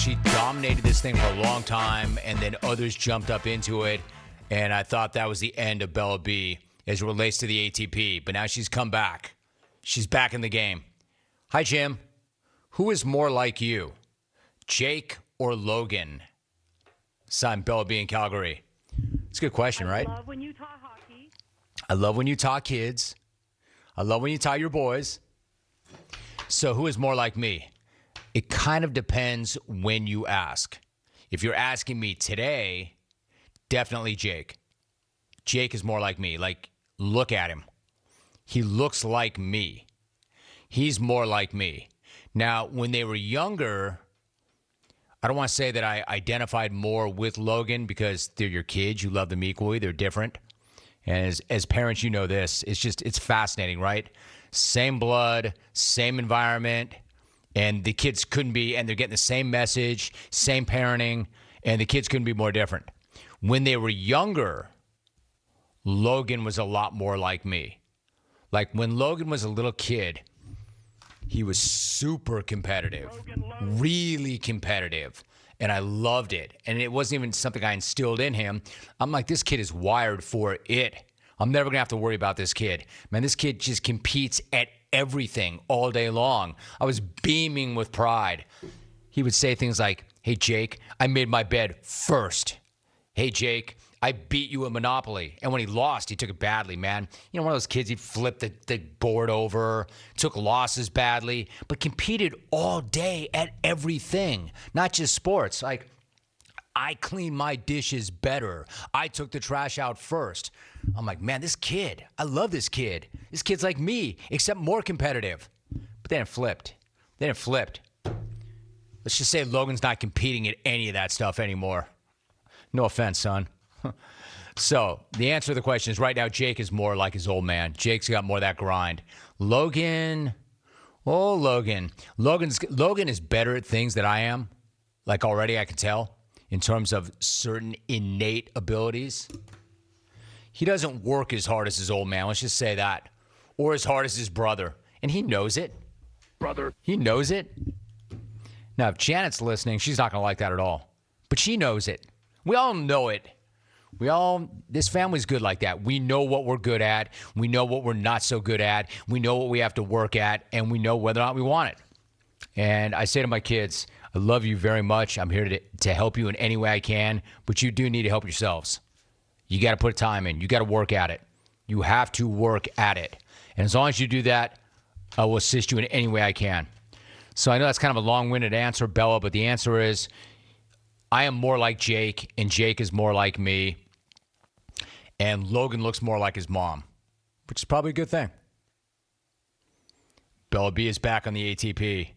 She dominated this thing for a long time, and then others jumped up into it. And I thought that was the end of Bella Bee as it relates to the ATP. But now she's come back. She's back in the game. Hi, Jim. Who is more like you, Jake or Logan? Son, Bella Bee in Calgary. It's a good question, right? I love when you talk hockey. I love when you talk kids. I love when you talk your boys. So who is more like me? It kind of depends when you ask. If you're asking me today, definitely Jake. Jake is more like me. Like, look at him. He looks like me. He's more like me. Now, when they were younger, I don't want to say that I identified more with Logan because they're your kids. You love them equally. They're different. And as parents, you know this. It's fascinating, right? Same blood, same environment, and the kids couldn't be, and they're getting the same message, same parenting, and the kids couldn't be more different. When they were younger, Logan was a lot more like me. Like when Logan was a little kid, he was super competitive, really competitive, and I loved it. And it wasn't even something I instilled in him. I'm like, this kid is wired for it. I'm never going to have to worry about this kid. Man, this kid just competes at everything all day long. I was beaming with pride. He would say things like, hey, Jake, I made my bed first. Hey, Jake, I beat you at Monopoly. And when he lost, he took it badly, man. You know, one of those kids, he'd flip the board over, took losses badly, but competed all day at everything, not just sports. Like, I clean my dishes better. I took the trash out first. I'm like, man, this kid, I love this kid. This kid's like me, except more competitive. But then it flipped. Let's just say Logan's not competing at any of that stuff anymore. No offense, son. So the answer to the question is right now, Jake is more like his old man. Jake's got more of that grind. Logan is better at things that I am. Like already I can tell in terms of certain innate abilities. He doesn't work as hard as his old man. Let's just say that. Or as hard as his brother. And he knows it. He knows it. Now, if Janet's listening, she's not going to like that at all. But she knows it. We all know it. This family's good like that. We know what we're good at. We know what we're not so good at. We know what we have to work at, and we know whether or not we want it. And I say to my kids, I love you very much. I'm here to help you in any way I can, but you do need to help yourselves. You got to put time in. You got to work at it. You have to work at it. And as long as you do that, I will assist you in any way I can. So I know that's kind of a long-winded answer, Bella, but the answer is I am more like Jake, and Jake is more like me, and Logan looks more like his mom, which is probably a good thing. Bella Bee is back on the ATP.